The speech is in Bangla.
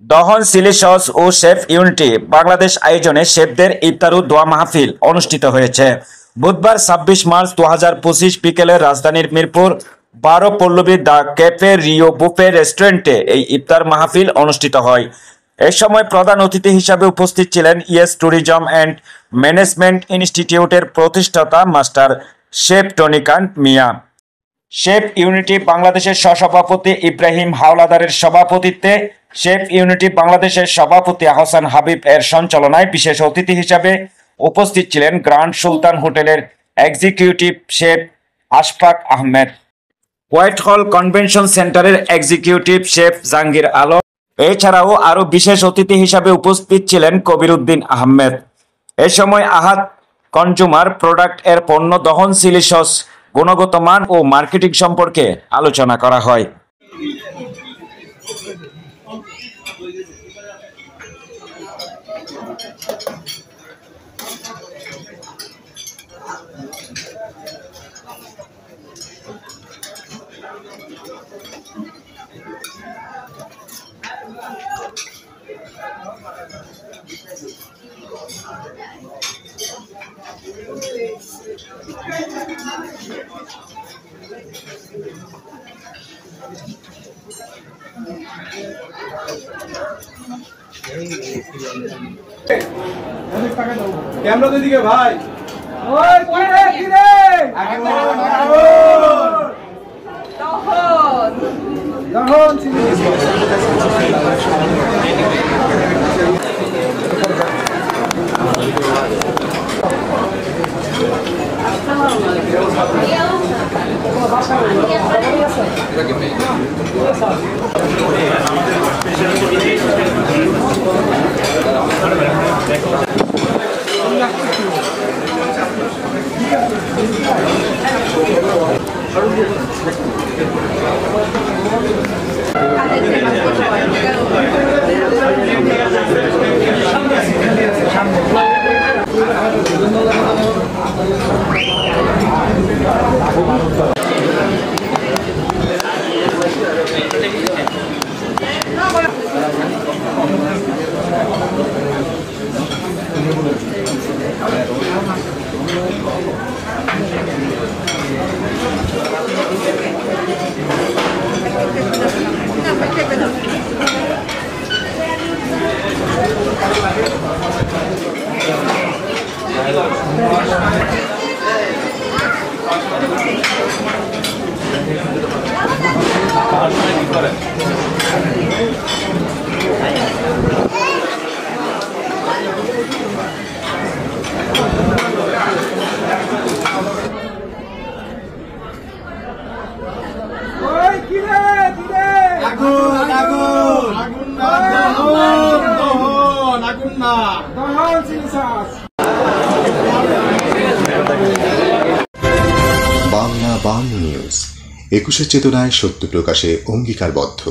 দহন চিলি সস ও শেফ ইউনিটি বাংলাদেশ আয়োজনে শেফদের ইফতার ও দোয়া মাহফিল অনুষ্ঠিত হয়েছে। বুধবার ২৬ মার্চ ২০২৫ বিকেলে রাজধানীর Mirpur ১২ Pallabi the cafe Rio buffet রেস্টুরেন্টে এই ইফতার মাহফিল অনুষ্ঠিত হয়। এ সময় প্রধান অতিথি হিসাবে উপস্থিত ছিলেন ইয়েস ট্যুরিজম অ্যান্ড ম্যানেজমেন্ট ইনস্টিটিউটের প্রতিষ্ঠাতা মাস্টার শেফ টনিকান্ত মিয়া। শেফ ইউনিটি বাংলাদেশের সহসভাপতি ইব্রাহিম হাওলাদারের সভাপতিত্বে শেফ ইউনিটি বাংলাদেশের সভাপতি আহসান হাবিব এর সঞ্চালনায় বিশেষ অতিথি হিসাবে উপস্থিত ছিলেন গ্র্যান্ড সুলতান হোটেলের executive chef Ashfaq Ahmed, white হল কনভেনশন সেন্টারের এক্সিকিউটিভ শেফ জাহাঙ্গীর আলম। এছাড়াও আরও বিশেষ অতিথি হিসাবে উপস্থিত ছিলেন কবির উদ্দিন আহমেদ। এ সময় আহাদ কনজুমার প্রোডাক্ট এর পণ্য দহন চিলি সস গুণগত মান ও মার্কেটিং সম্পর্কে আলোচনা করা হয়। ক্যামেরা দিকে ভাই ওই কোনে কি রে দহন চিনি বাংলা নিউজ ২১ চেতনায় সত্য প্রকাশে অঙ্গীকারবদ্ধ।